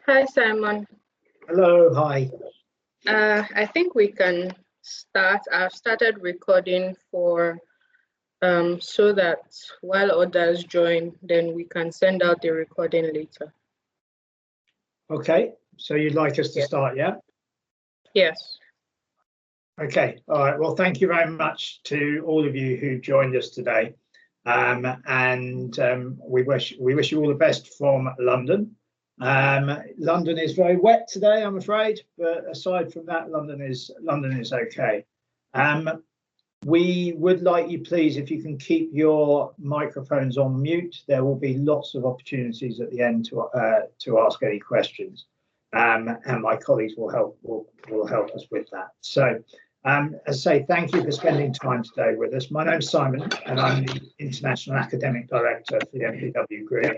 Hi, Simon. Hello, hi. I think we can start. I've started recording for so that while others join, then we can send out the recording later. Okay, so you'd like us to start, yeah? Yes. Okay, all right. Well, thank you very much to all of you who joined us today. We wish you all the best from London. London is very wet today, I'm afraid, but aside from that, London is okay. We would like you, please, if you can keep your microphones on mute. There will be lots of opportunities at the end to ask any questions, and my colleagues will help us with that. So, as I say, thank you for spending time today with us. My name's Simon, and I'm the International Academic Director for the MPW Group.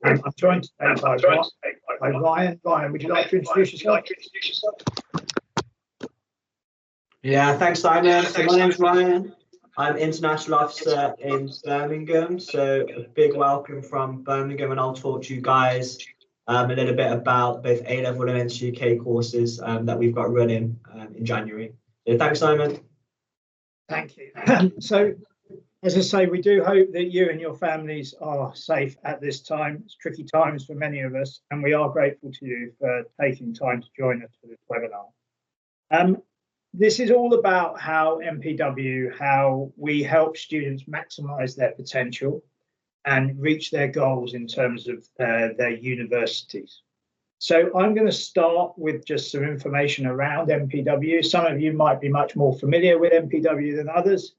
I'm joined today by Ryan. Ryan, would you like to introduce yourself? Yeah, thanks, Simon. So my name's Ryan. I'm International Officer in Birmingham. So a big welcome from Birmingham, and I'll talk to you guys a little bit about both A-level and NCUK courses that we've got running in January. So thanks, Simon. Thank you. So, as I say, we do hope that you and your families are safe at this time. It's tricky times for many of us, and we are grateful to you for taking time to join us for this webinar. This is all about how we help students maximise their potential and reach their goals in terms of their universities. So I'm going to start with just some information around MPW. Some of you might be much more familiar with MPW than others,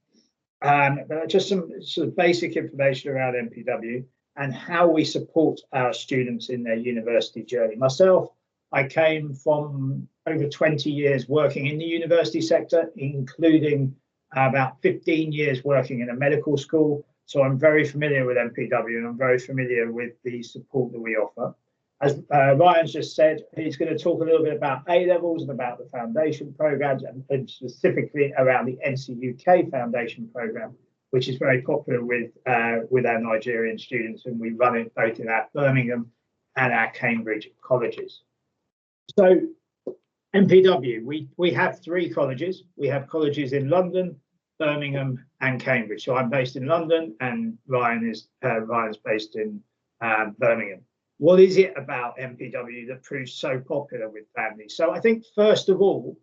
but just some sort of basic information around MPW and how we support our students in their university journey. Myself, I came from over 20 years working in the university sector, including about 15 years working in a medical school. So I'm very familiar with MPW, and I'm very familiar with the support that we offer. As Ryan's just said, he's going to talk a little bit about A-levels and about the foundation programs, and specifically around the NCUK Foundation program, which is very popular with our Nigerian students, and we run it both in our Birmingham and our Cambridge colleges. So MPW, we have three colleges. We have colleges in London, Birmingham, and Cambridge. So I'm based in London, and Ryan's based in Birmingham. What is it about MPW that proves so popular with families? So I think first of all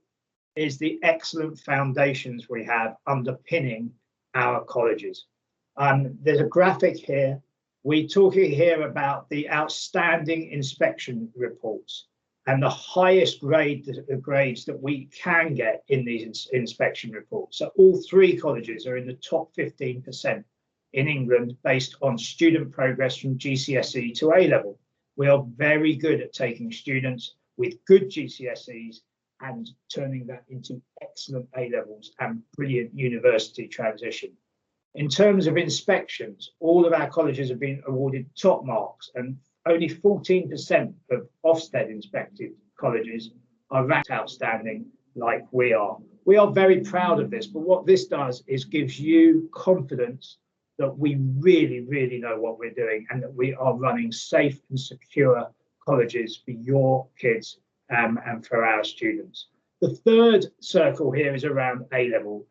is the excellent foundations we have underpinning our colleges. There's a graphic here. We're talking here about the outstanding inspection reports and the highest grades that we can get in these inspection reports. So all three colleges are in the top 15% in England based on student progress from GCSE to A-level. We are very good at taking students with good GCSEs and turning that into excellent A-levels and brilliant university transition. In terms of inspections, all of our colleges have been awarded top marks, and only 14% of Ofsted inspected colleges are ranked outstanding like we are. We are very proud of this, but what this does is gives you confidence that we really, really know what we're doing and that we are running safe and secure colleges for your kids and for our students. The third circle here is around A-level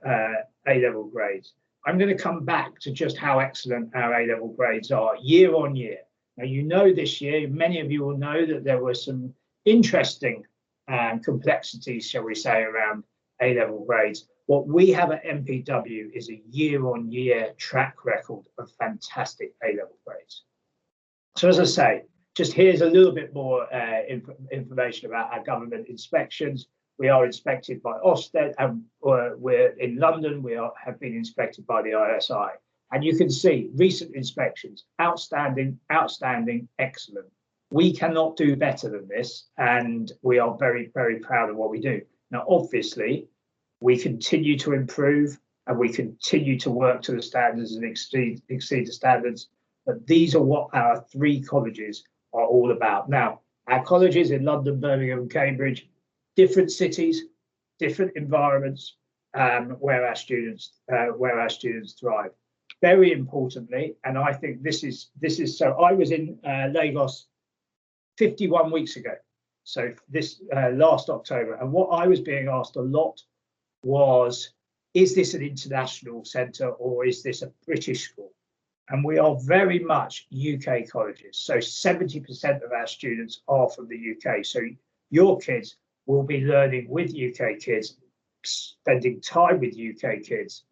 grades. I'm going to come back to just how excellent our A-level grades are year on year. Now, you know, this year, many of you will know that there were some interesting complexities, shall we say, around A-level grades. What we have at MPW is a year-on-year track record of fantastic A-level grades. So as I say, just here's a little bit more information about our government inspections. We are inspected by Ofsted, and we're in London. We have been inspected by the ISI. And you can see recent inspections, outstanding, outstanding, excellent. We cannot do better than this, and we are very, very proud of what we do. Now, obviously, we continue to improve and we continue to work to the standards and exceed the standards, but these are what our three colleges are all about. Now, our colleges in London, Birmingham, and Cambridge, different cities, different environments where our students thrive. Very importantly, and I think this is so. I was in Lagos 51 weeks ago, So this last October, and what I was being asked a lot was, is this an international centre or is this a British school? And we are very much UK colleges. So 70% of our students are from the UK. So your kids will be learning with UK kids, spending time with UK kids,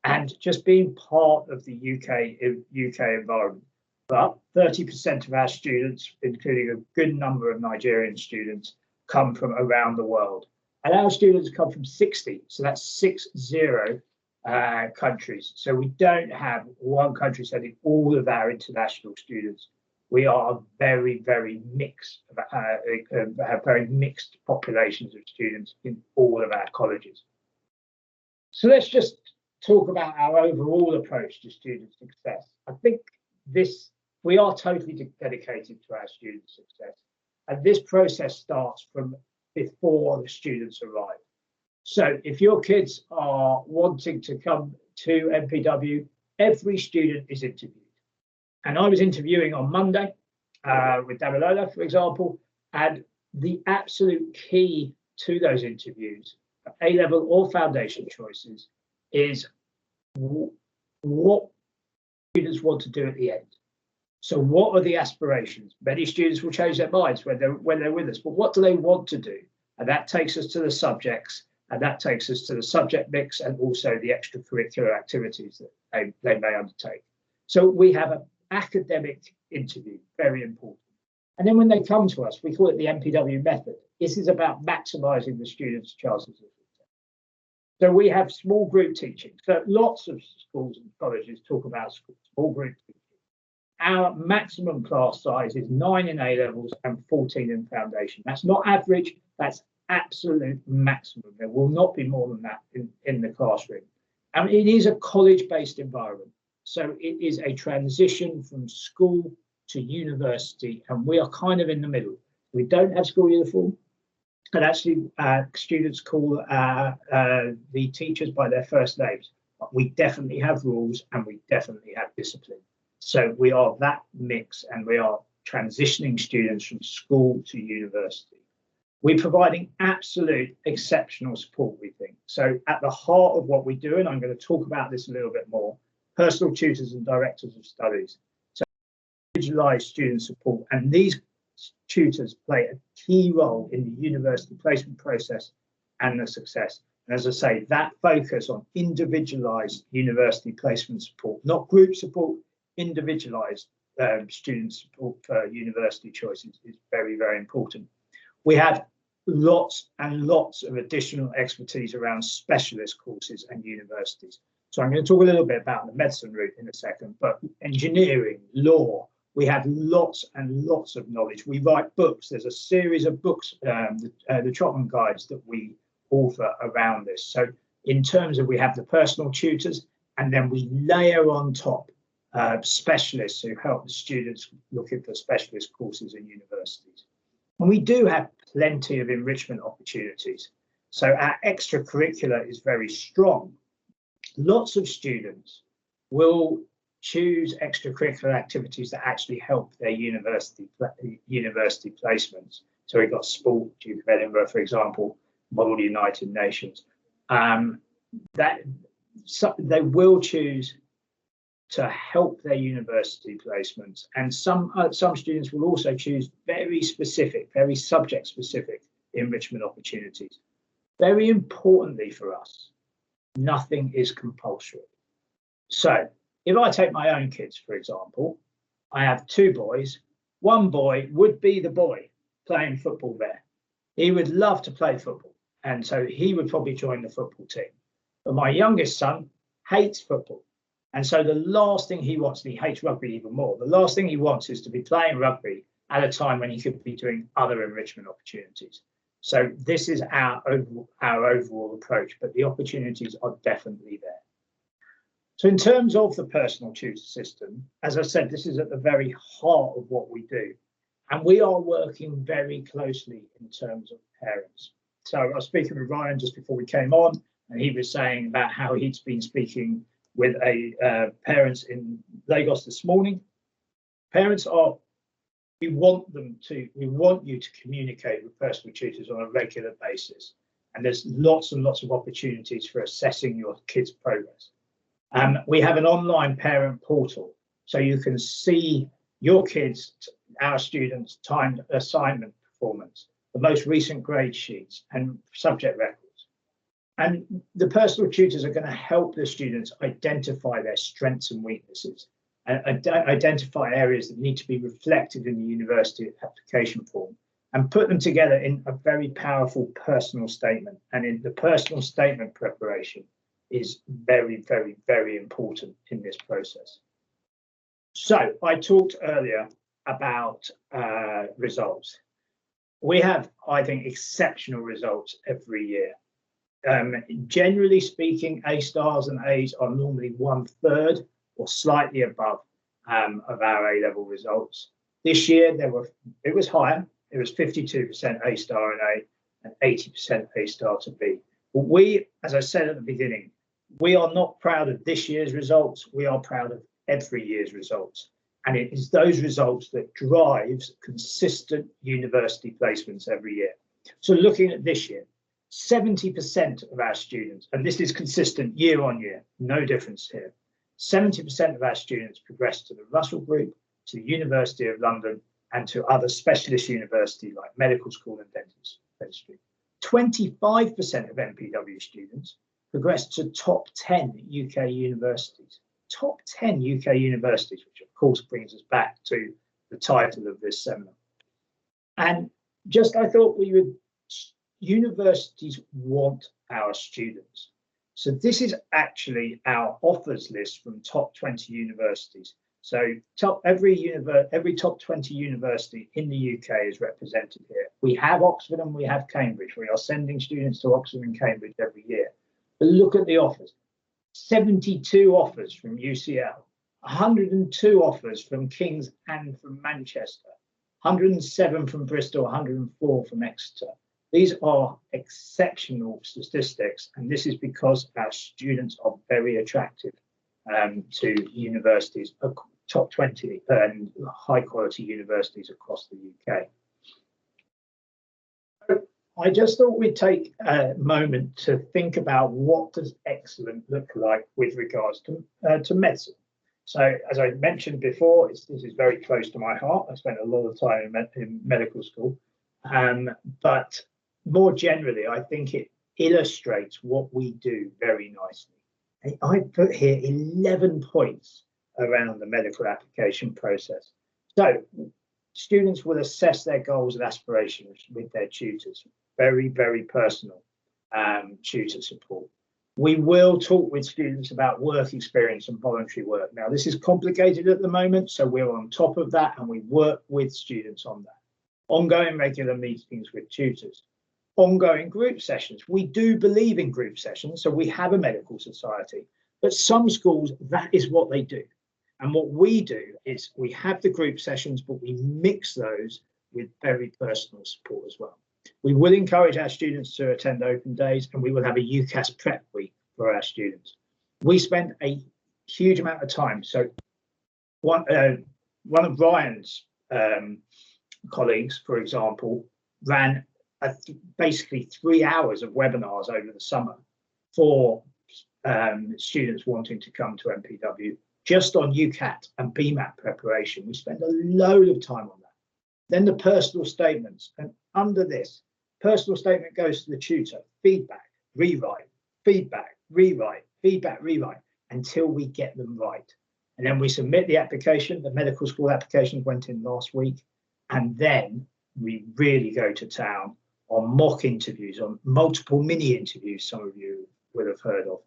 and just being part of the UK environment. But 30% of our students, including a good number of Nigerian students, come from around the world. And our students come from 60, so that's 60 countries. So we don't have one country sending all of our international students. We are very, very mixed, have very mixed populations of students in all of our colleges. So let's just talk about our overall approach to student success. I think we are totally dedicated to our student success. And this process starts from before the students arrive. So if your kids are wanting to come to MPW, every student is interviewed. And I was interviewing on Monday with Damilola, for example, and the absolute key to those interviews, A-level or foundation choices, is what students want to do at the end. So what are the aspirations? Many students will change their minds when they're with us, but what do they want to do? And that takes us to the subjects, and that takes us to the subject mix and also the extracurricular activities that they may undertake. So we have an academic interview, very important. And then when they come to us, we call it the MPW method. This is about maximising the students' chances of success. So we have small group teaching. So lots of schools and colleges talk about small group teaching. Our maximum class size is 9 in A-levels and 14 in foundation. That's not average, that's absolute maximum. There will not be more than that in the classroom. And it is a college-based environment. So it is a transition from school to university, and we are kind of in the middle. We don't have school uniform, and actually students call the teachers by their first names. But we definitely have rules and we definitely have discipline. So we are that mix, and we are transitioning students from school to university. We're providing absolute exceptional support, we think. So at the heart of what we do, and I'm going to talk about this a little bit more, personal tutors and directors of studies. So individualised student support, and these tutors play a key role in the university placement process and the success. And as I say, that focus on individualised university placement support, not group support, individualised student support for university choices is very, very important. We have lots and lots of additional expertise around specialist courses and universities. So I'm going to talk a little bit about the medicine route in a second, but engineering, law, we have lots and lots of knowledge. We write books. There's a series of books, the Trotman guides that we author around this. So in terms of, we have the personal tutors, and then we layer on top specialists who help the students looking for specialist courses in universities. And we do have plenty of enrichment opportunities. So our extracurricular is very strong. Lots of students will choose extracurricular activities that actually help their university placements. So we've got sport, Duke of Edinburgh, for example, Model United Nations. They will choose to help their university placements, and some students will also choose very specific, very subject-specific enrichment opportunities. Very importantly for us, nothing is compulsory. So if I take my own kids, for example, I have 2 boys. One boy would be the boy playing football there. He would love to play football, and so he would probably join the football team. But my youngest son hates football. And so the last thing he wants, and he hates rugby even more, the last thing he wants is to be playing rugby at a time when he could be doing other enrichment opportunities. So this is our overall approach, but the opportunities are definitely there. So in terms of the personal tutor system, as I said, this is at the very heart of what we do. And we are working very closely in terms of parents. So I was speaking with Ryan just before we came on, and he was saying about how he'd been speaking with parents in Lagos this morning. Parents are We want you to communicate with personal tutors on a regular basis. And there's lots and lots of opportunities for assessing your kids' progress. We have an online parent portal, so you can see your kids, our students' timed assignment performance, the most recent grade sheets and subject records. And the personal tutors are going to help the students identify their strengths and weaknesses, and identify areas that need to be reflected in the university application form, and put them together in a very powerful personal statement. And in the personal statement preparation is very, very, very important in this process. So I talked earlier about results. We have, I think, exceptional results every year. Generally speaking, A stars and A's are normally 1/3 or slightly above of our A-level results. This year, it was higher. It was 52% A star and A, and 80% A star to B. But we, as I said at the beginning, we are not proud of this year's results. We are proud of every year's results. And it is those results that drives consistent university placements every year. So looking at this year, 70% of our students, and this is consistent year on year, no difference here, 70% of our students progress to the Russell Group, to the University of London, and to other specialist universities like medical school and dentistry. 25% of MPW students progress to top 10 UK universities. Top 10 UK universities, which of course brings us back to the title of this seminar. And I thought universities want our students. So this is actually our offers list from top 20 universities. So every top 20 university in the UK is represented here. We have Oxford and we have Cambridge. We are sending students to Oxford and Cambridge every year. But look at the offers. 72 offers from UCL, 102 offers from King's and from Manchester, 107 from Bristol, 104 from Exeter. These are exceptional statistics, and this is because our students are very attractive to universities, top 20 and high quality universities across the UK. I just thought we'd take a moment to think about what does excellent look like with regards to medicine. So as I mentioned before, this is very close to my heart. I spent a lot of time in medical school, but more generally, I think it illustrates what we do very nicely. And I put here 11 points around the medical application process. So students will assess their goals and aspirations with their tutors. Very, very personal tutor support. We will talk with students about work experience and voluntary work. Now, this is complicated at the moment, so we're on top of that and we work with students on that. Ongoing regular meetings with tutors. Ongoing group sessions. We do believe in group sessions, so we have a medical society, but some schools, that is what they do. And what we do is we have the group sessions, but we mix those with very personal support as well. We will encourage our students to attend open days, and we will have a UCAS prep week for our students. We spend a huge amount of time. So one of Ryan's colleagues, for example, ran basically 3 hours of webinars over the summer for students wanting to come to MPW, just on UCAT and BMAT preparation. We spend a load of time on that. Then the personal statements, and under this, personal statement goes to the tutor, feedback, rewrite, feedback, rewrite, feedback, rewrite, until we get them right. And then we submit the application. The medical school applications went in last week, and then we really go to town on mock interviews, on multiple mini interviews, some of you will have heard of,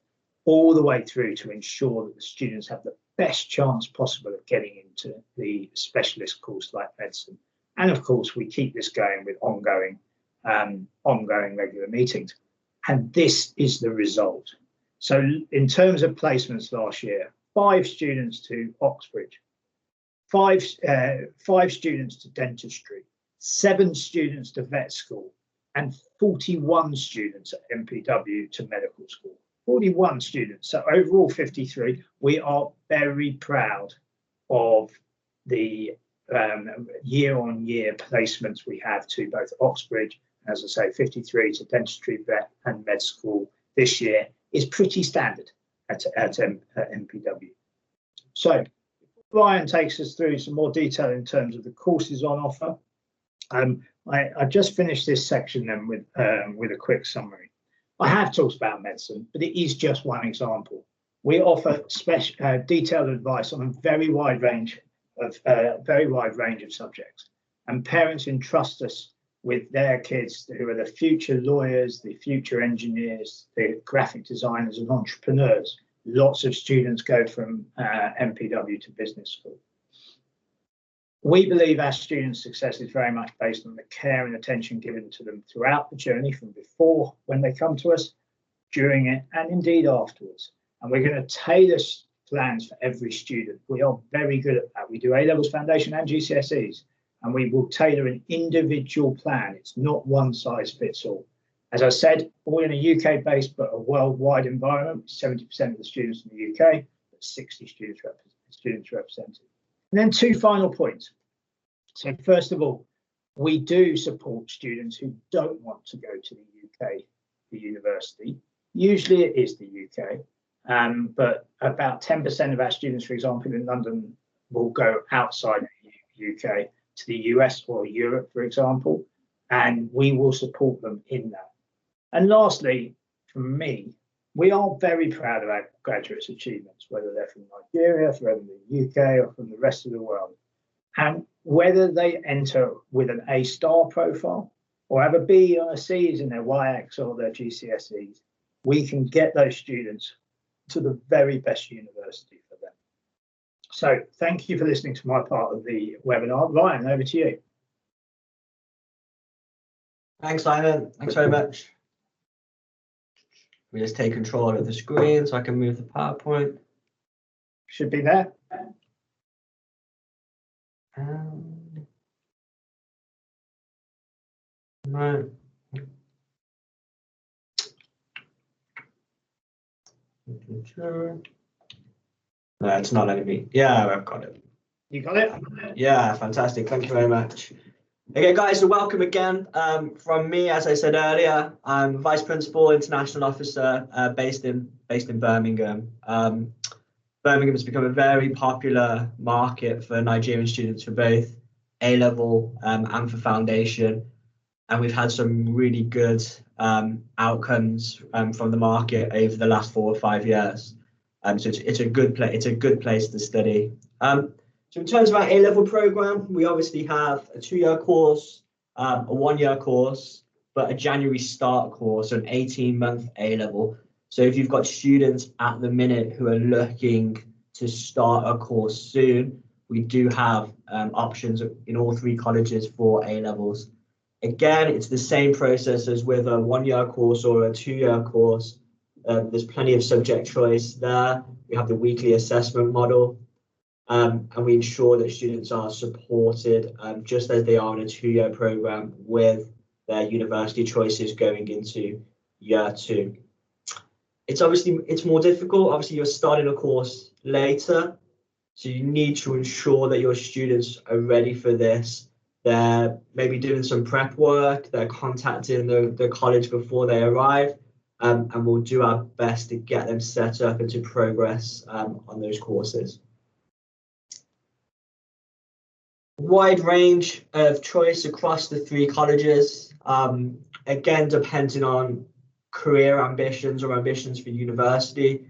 all the way through to ensure that the students have the best chance possible of getting into the specialist course like medicine. And of course, we keep this going with ongoing regular meetings. And this is the result. So in terms of placements last year, 5 students to Oxbridge, 5 students to dentistry, 7 students to vet school, and 41 students at MPW to medical school. 41 students, so overall 53. We are very proud of the year-on-year placements we have to both Oxbridge, as I say, 53 to dentistry, vet and med school this year is pretty standard at MPW. So Brian takes us through some more detail in terms of the courses on offer. I just finished this section then with a quick summary. I have talked about medicine, but it is just one example. We offer detailed advice on a very wide range of subjects, and parents entrust us with their kids who are the future lawyers, the future engineers, the graphic designers and entrepreneurs. Lots of students go from MPW to business school. We believe our students' success is very much based on the care and attention given to them throughout the journey, from before when they come to us, during it, and indeed afterwards. And we're going to tailor plans for every student. We are very good at that. We do A-levels, foundation and GCSEs, and we will tailor an individual plan. It's not one size fits all. As I said, all in a UK-based but a worldwide environment, 70% of the students in the UK, but 60 students represented. And then two final points. So first of all, we do support students who don't want to go to the UK for university. Usually it is the UK, but about 10% of our students, for example, in London will go outside the UK to the US or Europe, for example, and we will support them in that. And lastly, from me, we are very proud of our graduates' achievements, whether they're from Nigeria, from the UK, or from the rest of the world. And whether they enter with an A-star profile or have a B or a C's in their YX or their GCSEs, we can get those students to the very best university for them. So thank you for listening to my part of the webinar. Ryan, over to you. Thanks, Simon. Thanks very much. We just take control of the screen so I can move the PowerPoint. Should be there. Right. No, it's not letting me. Yeah, I've got it. You got it? Yeah, fantastic. Thank you very much. Okay, guys, so welcome again from me. As I said earlier, I'm Vice Principal, International Officer based in Birmingham. Birmingham has become a very popular market for Nigerian students for both A-level and for foundation. And we've had some really good outcomes from the market over the last 4 or 5 years. So it's a good place to study. So in terms of our A-level program, we obviously have a 2-year course, a 1-year course, but a January start course, so an 18-month A-level. So if you've got students at the minute who are looking to start a course soon, we do have options in all 3 colleges for A-levels. Again, it's the same process as with a 1-year course or a 2-year course. There's plenty of subject choice there. We have the weekly assessment model. And we ensure that students are supported just as they are in a 2-year program with their university choices going into year 2. It's more difficult. Obviously, you're starting a course later, so you need to ensure that your students are ready for this. They're maybe doing some prep work, they're contacting the college before they arrive, and we'll do our best to get them set up and to progress on those courses. Wide range of choice across the 3 colleges, again, depending on career ambitions or ambitions for university.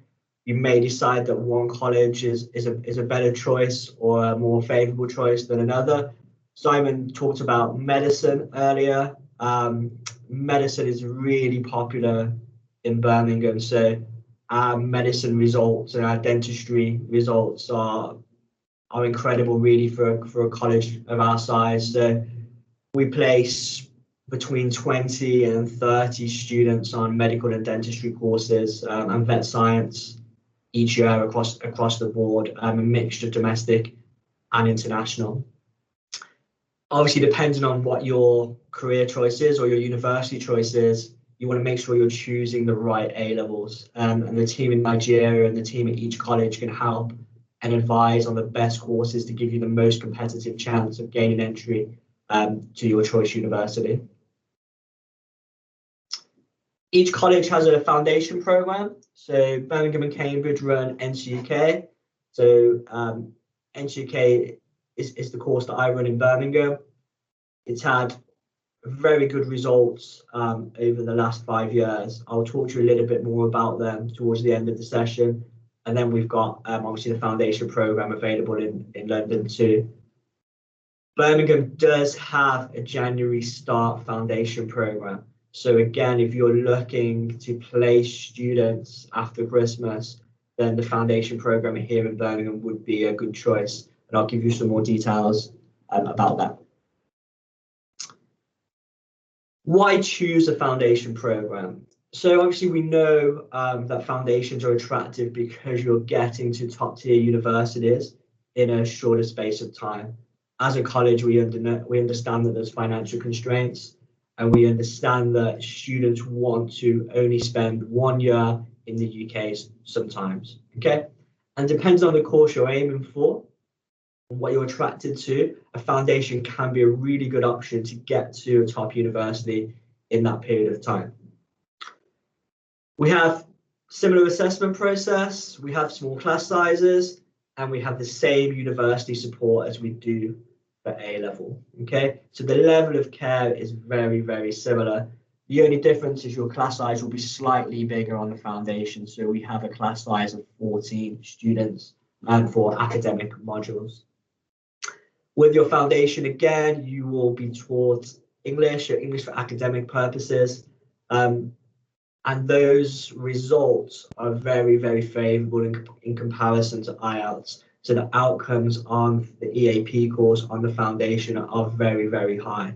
You may decide that one college is a better choice or a more favourable choice than another. Simon talked about medicine earlier. Medicine is really popular in Birmingham, so our medicine results and our dentistry results are incredible, really, for a college of our size. So we place between 20 and 30 students on medical and dentistry courses and vet science each year across the board, a mixture domestic and international. Obviously, depending on what your career choice is or your university choice is, you want to make sure you're choosing the right A-levels. And the team in Nigeria and the team at each college can help and advise on the best courses to give you the most competitive chance of gaining entry to your choice university. Each college has a foundation program. So Birmingham and Cambridge run NCUK. So NCK is the course that I run in Birmingham. It's had very good results over the last 5 years. I'll talk to you a little bit more about them towards the end of the session. And then we've got obviously the foundation program available in London too. Birmingham does have a January start foundation program. So again, if you're looking to place students after Christmas, then the foundation program here in Birmingham would be a good choice. And I'll give you some more details about that. Why choose a foundation program? So obviously we know that foundations are attractive because you're getting to top tier universities in a shorter space of time. As a college, we understand that there's financial constraints, and we understand that students want to only spend 1 year in the UK sometimes, okay? And depends on the course you're aiming for and what you're attracted to, a foundation can be a really good option to get to a top university in that period of time. We have similar assessment process, we have small class sizes, and we have the same university support as we do for A-level, okay? So the level of care is very, very similar. The only difference is your class size will be slightly bigger on the foundation. So we have a class size of 14 students for academic modules. With your foundation, again, you will be taught English or English for academic purposes. And those results are very, very favorable in comparison to IELTS. So the outcomes on the EAP course on the foundation are very, very high.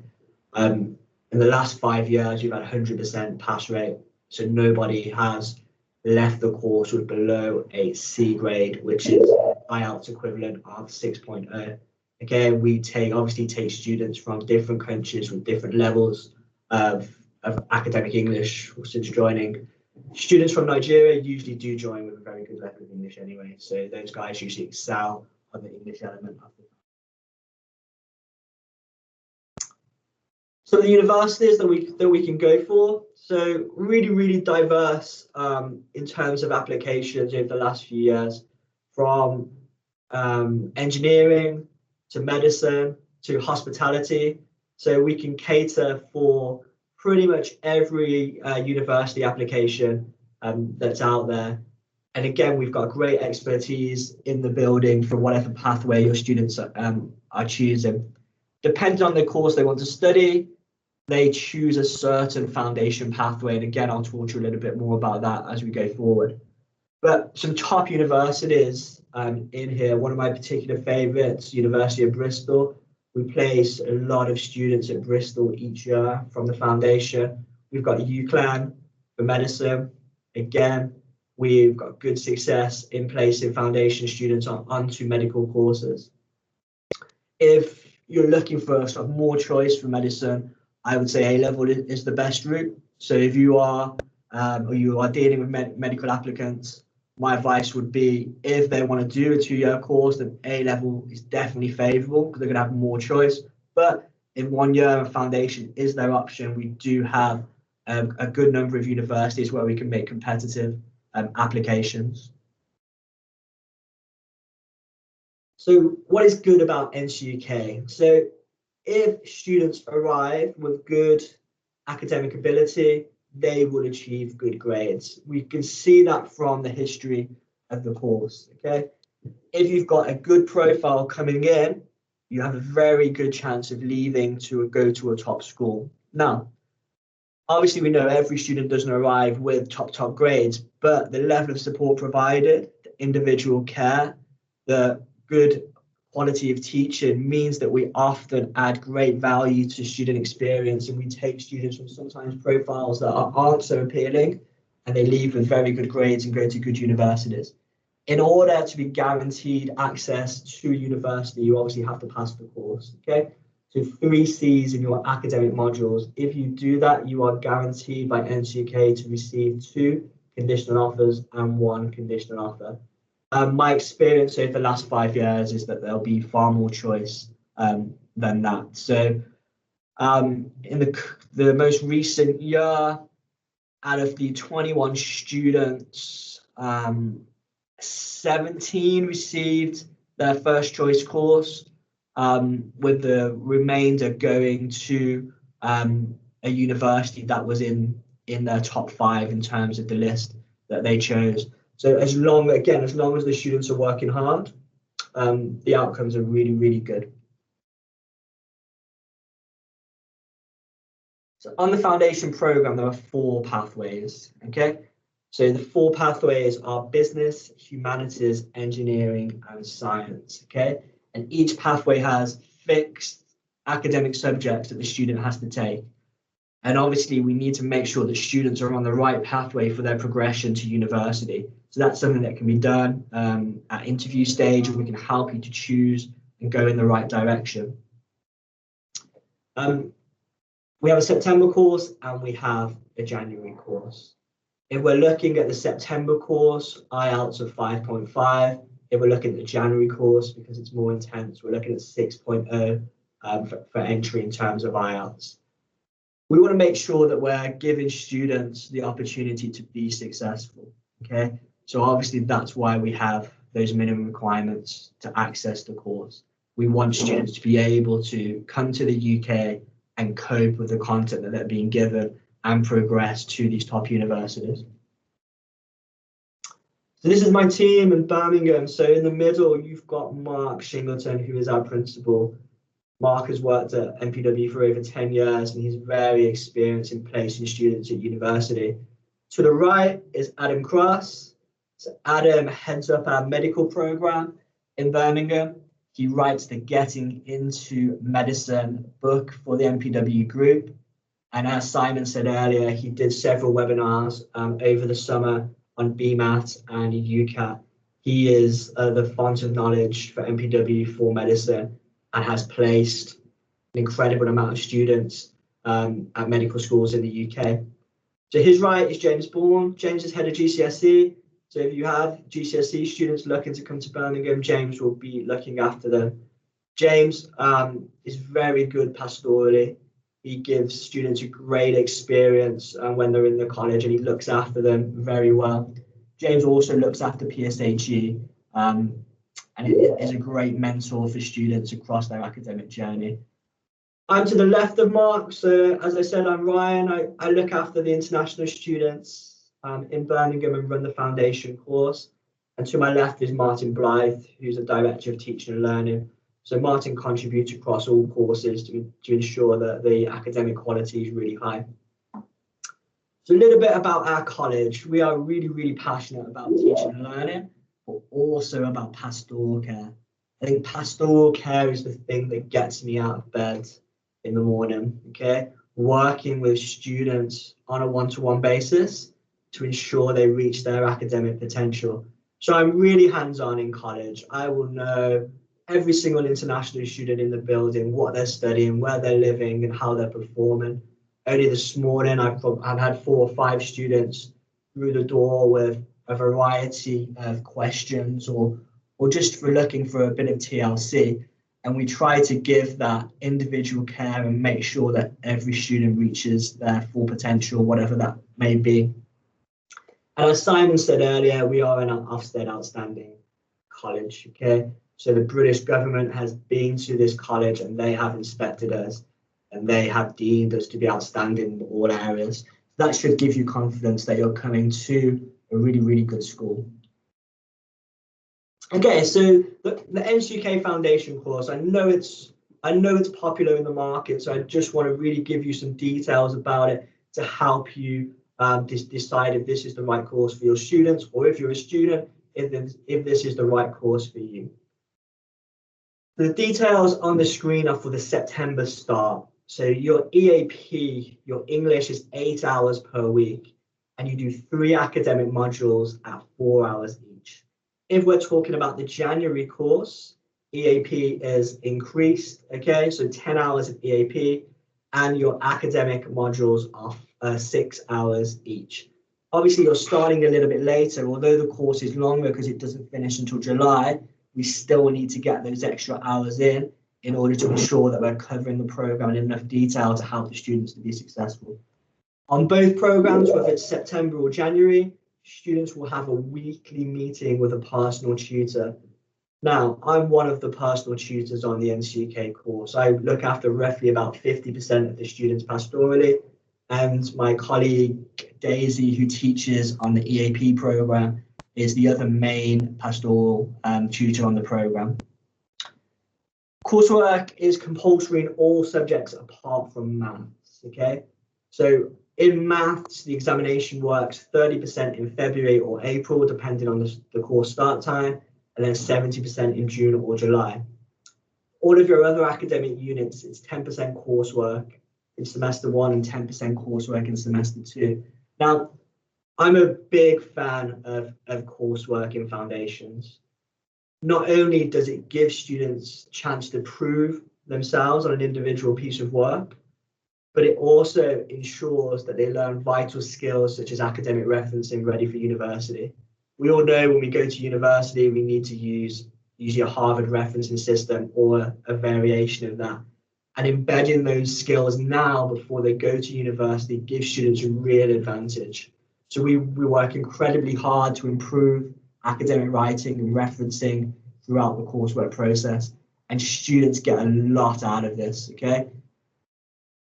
In the last 5 years, you've had 100% pass rate. So nobody has left the course with below a C grade, which is IELTS equivalent of 6.0. Again, we obviously take students from different countries with different levels of academic English since joining. Students from Nigeria usually do join with a very good level of English anyway, so those guys usually excel on the English element of it. So the universities that we can go for, so really, really diverse in terms of applications over the last few years, from engineering to medicine to hospitality. So we can cater for pretty much every university application that's out there. And again, we've got great expertise in the building for whatever pathway your students are choosing. Depending on the course they want to study, they choose a certain foundation pathway. And again, I'll talk to you a little bit more about that as we go forward. But some top universities in here, one of my particular favorites, University of Bristol. We place a lot of students at Bristol each year from the foundation. We've got UCLan for medicine. Again, we've got good success in placing foundation students onto medical courses. If you're looking for sort of more choice for medicine, I would say A-level is the best route. So if you are or you are dealing with medical applicants, my advice would be, if they want to do a 2-year course, then A-level is definitely favourable because they're going to have more choice. But in 1 year, a foundation is their option. We do have a good number of universities where we can make competitive applications. So what is good about NCUK? So if students arrive with good academic ability, they will achieve good grades. We can see that from the history of the course, okay? If you've got a good profile coming in, you have a very good chance of leaving to go to a top school. Now, obviously we know every student doesn't arrive with top grades, but the level of support provided, the individual care, the good quality of teaching means that we often add great value to student experience, and we take students from sometimes profiles that aren't so appealing and they leave with very good grades and go to good universities. In order to be guaranteed access to university, you obviously have to pass the course, okay? So 3 C's in your academic modules. If you do that, you are guaranteed by NCK to receive 2 conditional offers and 1 conditional offer. My experience over the last 5 years is that there'll be far more choice than that. So in the most recent year, out of the 21 students, 17 received their first choice course, with the remainder going to a university that was in their top 5 in terms of the list that they chose. So as long as the students are working hard, the outcomes are really, really good. So on the foundation program, there are 4 pathways, okay? So the 4 pathways are business, humanities, engineering, and science, okay? And each pathway has fixed academic subjects that the student has to take. And obviously we need to make sure that students are on the right pathway for their progression to university. So that's something that can be done at interview stage, and we can help you to choose and go in the right direction. We have a September course and we have a January course. If we're looking at the September course, IELTS of 5.5. If we're looking at the January course, because it's more intense, we're looking at 6.0 for entry in terms of IELTS. We want to make sure that we're giving students the opportunity to be successful, okay? So obviously that's why we have those minimum requirements to access the course. We want students to be able to come to the UK and cope with the content that they're being given and progress to these top universities. So this is my team in Birmingham. So in the middle, you've got Mark Shingleton, who is our principal. Mark has worked at MPW for over 10 years and he's very experienced in placing students at university. To the right is Adam Cross. So Adam heads up our medical program in Birmingham. He writes the Getting Into Medicine book for the MPW group. And as Simon said earlier, he did several webinars over the summer on BMAT and UCAT. He is the font of knowledge for MPW for medicine and has placed an incredible amount of students at medical schools in the UK. To his right is James Bourne. James is head of GCSE. So if you have GCSE students looking to come to Birmingham, James will be looking after them. James is very good pastorally. He gives students a great experience when they're in the college and he looks after them very well. James also looks after PSHE and is a great mentor for students across their academic journey. I'm to the left of Mark. So as I said, I'm Ryan. I look after the international students in Birmingham and run the foundation course. And to my left is Martin Blythe, who's a director of teaching and learning. So Martin contributes across all courses to ensure that the academic quality is really high. So a little bit about our college. We are really, really passionate about teaching and learning, but also about pastoral care. I think pastoral care is the thing that gets me out of bed in the morning, okay? Working with students on a one-to-one basis to ensure they reach their academic potential. So I'm really hands-on in college. I will know every single international student in the building, what they're studying, where they're living, and how they're performing. Only this morning, I've had 4 or 5 students through the door with a variety of questions or just for looking for a bit of TLC. And we try to give that individual care and make sure that every student reaches their full potential, whatever that may be. And as Simon said earlier, we are an Ofsted Outstanding College, okay? So the British government has been to this college and they have inspected us and they have deemed us to be outstanding in all areas. That should give you confidence that you're coming to a really, really good school. Okay, so the NCK Foundation course, I know it's popular in the market, so I just want to really give you some details about it to help you decide if this is the right course for your students, or if you're a student, if this is the right course for you. The details on the screen are for the September start. So your EAP, your English is 8 hours per week, and you do 3 academic modules at 4 hours each. If we're talking about the January course, EAP is increased, okay? So 10 hours of EAP, and your academic modules are 6 hours each. Obviously, you're starting a little bit later, although the course is longer because it doesn't finish until July, we still need to get those extra hours in order to ensure that we're covering the program in enough detail to help the students to be successful. On both programs, whether it's September or January, students will have a weekly meeting with a personal tutor. Now, I'm one of the personal tutors on the NCUK course. I look after roughly about 50% of the students pastorally, and my colleague Daisy, who teaches on the EAP program, is the other main pastoral tutor on the program. Coursework is compulsory in all subjects apart from maths, okay? So in maths, the examination works 30% in February or April, depending on the course start time, and then 70% in June or July. All of your other academic units, it's 10% coursework in semester 1 and 10% coursework in semester 2. Now, I'm a big fan of coursework in foundations. Not only does it give students a chance to prove themselves on an individual piece of work, but it also ensures that they learn vital skills such as academic referencing ready for university. We all know when we go to university, we need to use usually a Harvard referencing system or a variation of that. And embedding those skills now before they go to university gives students a real advantage. So we work incredibly hard to improve academic writing and referencing throughout the coursework process, and students get a lot out of this, okay?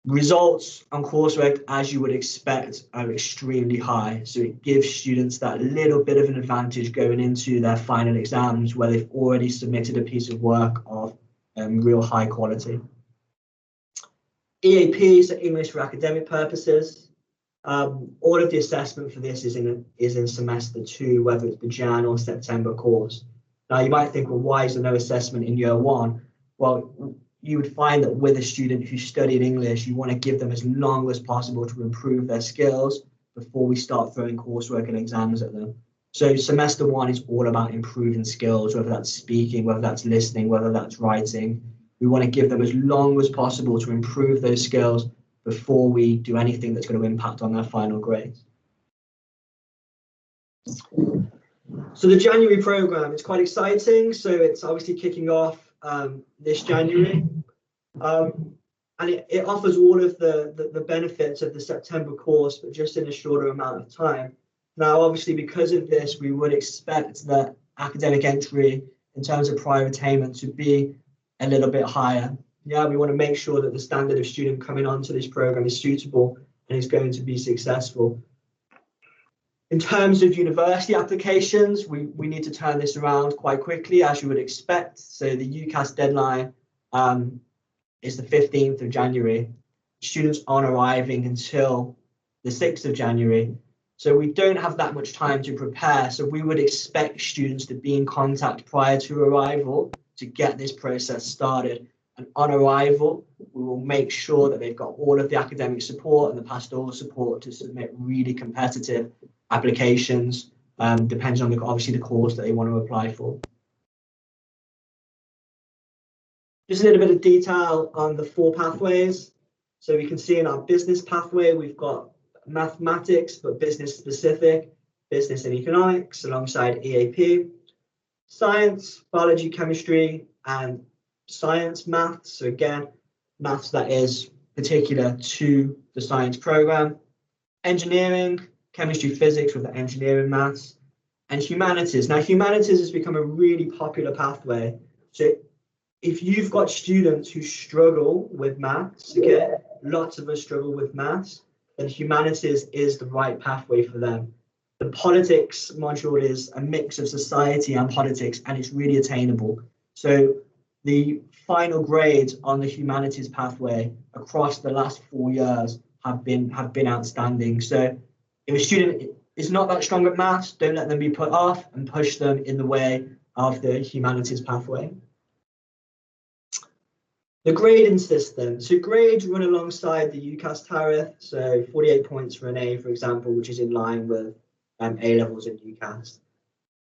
Results on coursework, as you would expect, are extremely high. So it gives students that little bit of an advantage going into their final exams where they've already submitted a piece of work of real high quality. EAP, so English for academic purposes. All of the assessment for this is in semester 2, whether it's the Jan or September course. Now you might think, well, why is there no assessment in year 1? Well, you would find that with a student who studied English, you want to give them as long as possible to improve their skills before we start throwing coursework and exams at them. So semester 1 is all about improving skills, whether that's speaking, whether that's listening, whether that's writing. We want to give them as long as possible to improve those skills before we do anything that's going to impact on their final grades. So the January program, it's quite exciting. So it's obviously kicking off this January. And it offers all of the benefits of the September course, but just in a shorter amount of time. Now, obviously, because of this, we would expect that academic entry in terms of prior attainment to be a little bit higher. Yeah, we want to make sure that the standard of student coming onto this program is suitable and is going to be successful. In terms of university applications, we need to turn this around quite quickly, as you would expect. So the UCAS deadline is the 15th of January. Students aren't arriving until the 6th of January. So we don't have that much time to prepare. So we would expect students to be in contact prior to arrival to get this process started. And on arrival, we will make sure that they've got all of the academic support and the pastoral support to submit really competitive applications, depending on obviously the course that they want to apply for. Just a little bit of detail on the 4 pathways. So we can see in our business pathway, we've got mathematics, but business specific, business and economics alongside EAP, science, biology, chemistry, and science maths. So again, maths that is particular to the science program, engineering, chemistry, physics with the engineering maths, and humanities. Now, humanities has become a really popular pathway. So if you've got students who struggle with maths, okay, lots of us struggle with maths, then humanities is the right pathway for them. The politics module is a mix of society and politics, and it's really attainable. So the final grades on the humanities pathway across the last 4 years have been outstanding. So if a student is not that strong at maths, don't let them be put off and push them in the way of the humanities pathway. The grading system. So grades run alongside the UCAS tariff. So 48 points for an A, for example, which is in line with A levels in UCAS.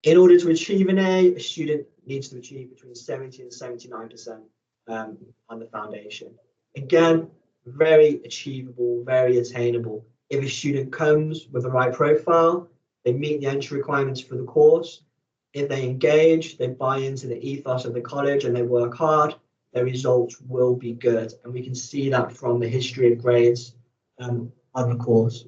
In order to achieve an A, a student needs to achieve between 70 and 79% on the foundation. Again, very achievable, very attainable. If a student comes with the right profile, they meet the entry requirements for the course. If they engage, they buy into the ethos of the college and they work hard, their results will be good. And we can see that from the history of grades on the course.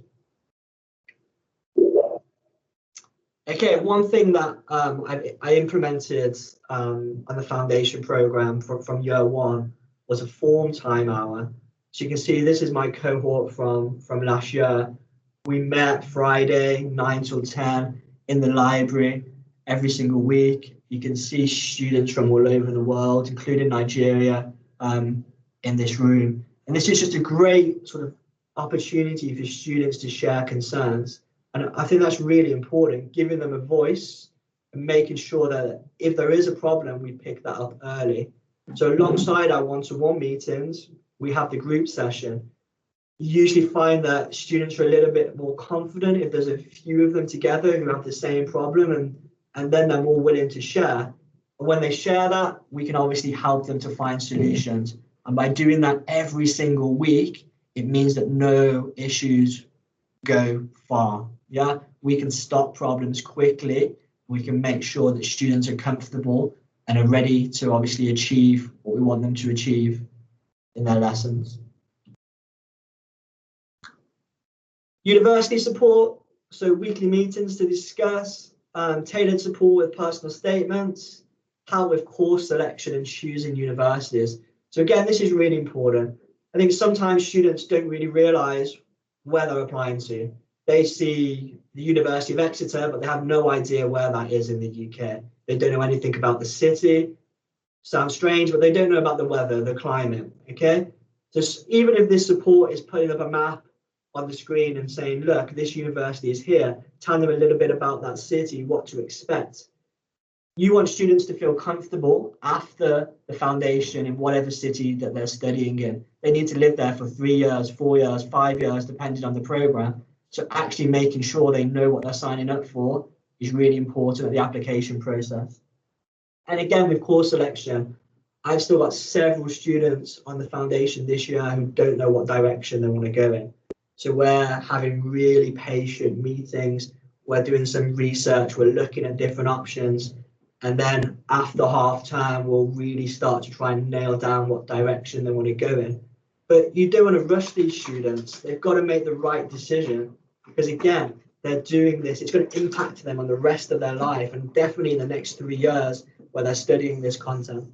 Okay, one thing that I implemented on the foundation program from year one was a form time hour. So you can see this is my cohort from last year. We met Friday 9 till 10 in the library every single week. You can see students from all over the world, including Nigeria, in this room. And this is just a great sort of opportunity for students to share concerns. And I think that's really important, giving them a voice and making sure that if there is a problem, we pick that up early. So alongside our one-to-one meetings, we have the group session. You usually find that students are a little bit more confident if there's a few of them together who have the same problem, and then they're more willing to share. And when they share that, we can obviously help them to find solutions. And by doing that every single week, it means that no issues go far. Yeah, we can stop problems quickly. We can make sure that students are comfortable and are ready to obviously achieve what we want them to achieve in their lessons. University support, so weekly meetings to discuss, tailored support with personal statements, help with course selection and choosing universities. So again, this is really important. I think sometimes students don't really realise where they're applying to. They see the University of Exeter, but they have no idea where that is in the UK. They don't know anything about the city. Sounds strange, but they don't know about the weather, the climate, okay? So even if this support is putting up a map on the screen and saying, look, this university is here, telling them a little bit about that city, what to expect. You want students to feel comfortable after the foundation in whatever city that they're studying in. They need to live there for 3 years, 4 years, 5 years, depending on the program. So actually making sure they know what they're signing up for is really important at the application process. And again, with course selection, I've still got several students on the foundation this year who don't know what direction they want to go in. So we're having really patient meetings. We're doing some research. We're looking at different options. And then after half term, we'll really start to try and nail down what direction they want to go in. But you don't want to rush these students. They've got to make the right decision because, again, they're doing this. It's going to impact them on the rest of their life and definitely in the next 3 years where they're studying this content.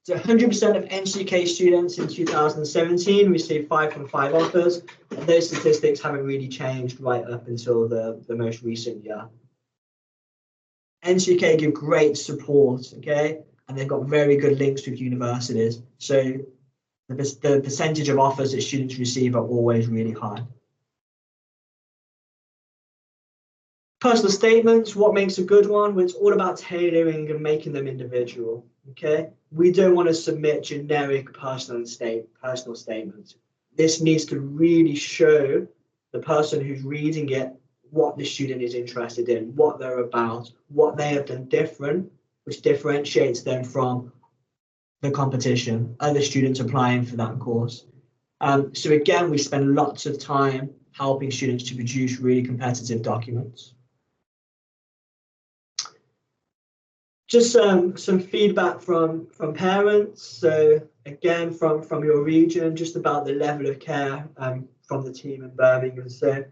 So 100% of NCK students in 2017 received 5 from 5 offers. And those statistics haven't really changed right up until the most recent year. NCK give great support, okay? And they've got very good links with universities. So the percentage of offers that students receive are always really high. Personal statements, what makes a good one? Well, it's all about tailoring and making them individual, okay? We don't want to submit generic personal statements. This needs to really show the person who's reading it what the student is interested in, what they're about, what they have done different, which differentiates them from the competition, other students applying for that course. So again, we spend lots of time helping students to produce really competitive documents. Just some feedback from parents. So again, from your region, just about the level of care from the team in Birmingham. So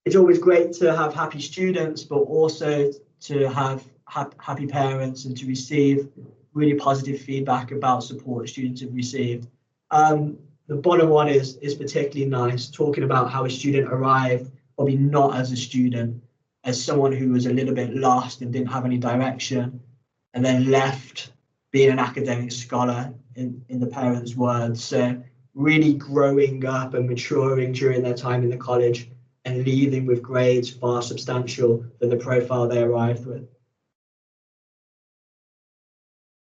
it's always great to have happy students, but also to have happy parents and to receive really positive feedback about support students have received. The bottom one is particularly nice, talking about how a student arrived, probably not as a student, as someone who was a little bit lost and didn't have any direction, and then left being an academic scholar in the parents' words. So really growing up and maturing during their time in the college and leaving with grades far substantial than the profile they arrived with.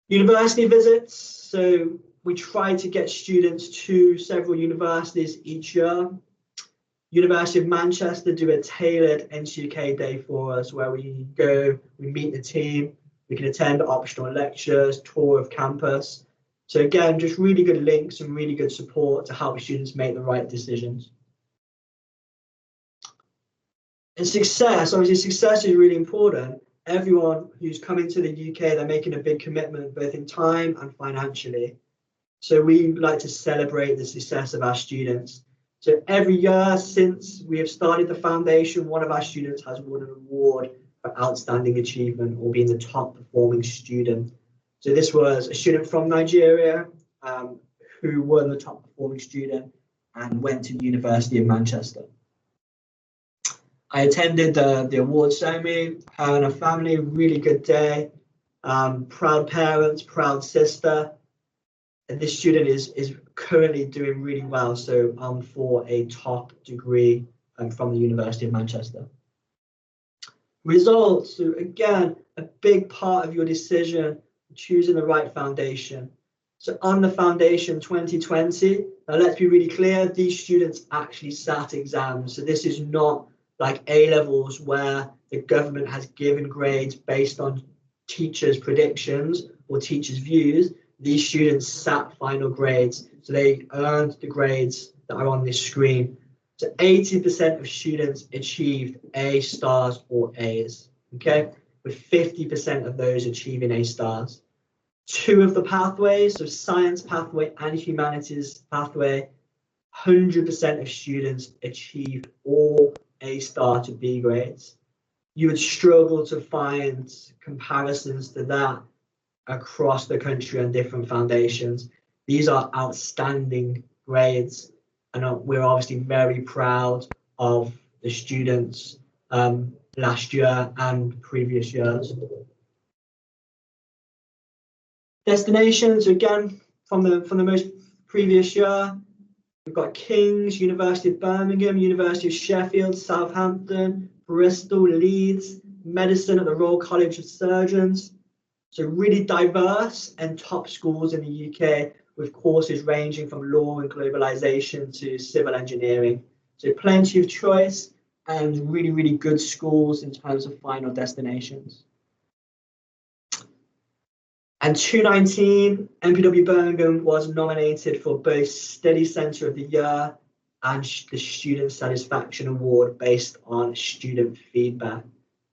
University visits. So we try to get students to several universities each year. University of Manchester do a tailored NCUK day for us where we go, we meet the team, we can attend optional lectures, tour of campus. So again, just really good links and really good support to help students make the right decisions. And success, obviously success is really important. Everyone who's coming to the UK, they're making a big commitment, both in time and financially. So we like to celebrate the success of our students. So every year since we have started the foundation, one of our students has won an award for outstanding achievement or being the top performing student. So this was a student from Nigeria who won the top performing student and went to the University of Manchester. I attended the award ceremony, her and her family, really good day. Proud parents, proud sister. And this student is currently doing really well, so for a top degree from the University of Manchester. Results, so again, a big part of your decision, choosing the right foundation. So on the foundation 2020, now let's be really clear, these students actually sat exams. So this is not like A-levels where the government has given grades based on teachers' predictions or teachers' views. These students sat final grades, so they earned the grades that are on this screen. So 80% of students achieved A stars or A's, okay, with 50% of those achieving A stars. Two of the pathways, so science pathway and humanities pathway, 100% of students achieved all A star to B grades. You would struggle to find comparisons to that across the country on different foundations. These are outstanding grades, and we're obviously very proud of the students last year and previous years. Destinations, again, from the most previous year, we've got King's, University of Birmingham, University of Sheffield, Southampton, Bristol, Leeds, medicine at the Royal College of Surgeons. So really diverse and top schools in the UK with courses ranging from law and globalization to civil engineering. So plenty of choice and really, really good schools in terms of final destinations. And 2019, MPW Birmingham was nominated for both Study Centre of the Year and the Student Satisfaction Award based on student feedback.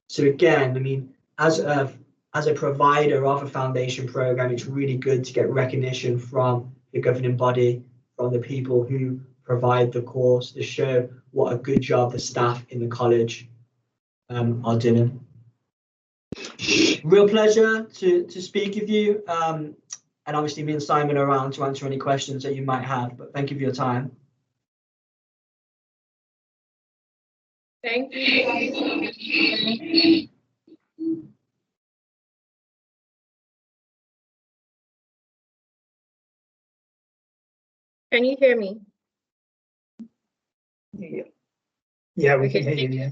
So again, I mean, as a provider of a foundation program, it's really good to get recognition from the governing body, from the people who provide the course, to show what a good job the staff in the college are doing. Real pleasure to speak with you, and obviously me and Simon are around to answer any questions that you might have, but thank you for your time. Thank you. Can you hear me? Yeah, we can hear you. Yeah.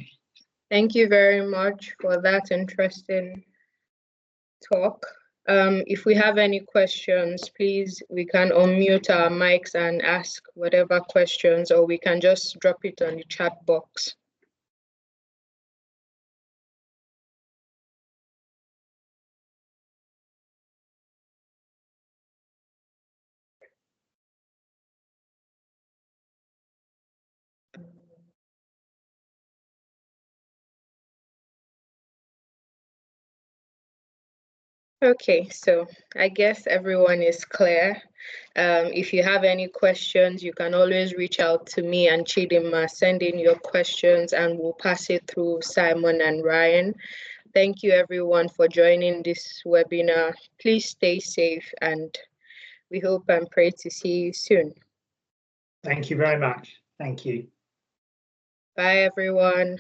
Thank you very much for that interesting talk. If we have any questions, please, we can unmute our mics and ask whatever questions, or we can just drop it on the chat box. Okay, so I guess everyone is clear. If you have any questions, you can always reach out to me and Chidima, send in your questions and we'll pass it through Simon and Ryan. Thank you everyone for joining this webinar. Please stay safe and we hope and pray to see you soon. Thank you very much. Thank you. Bye everyone.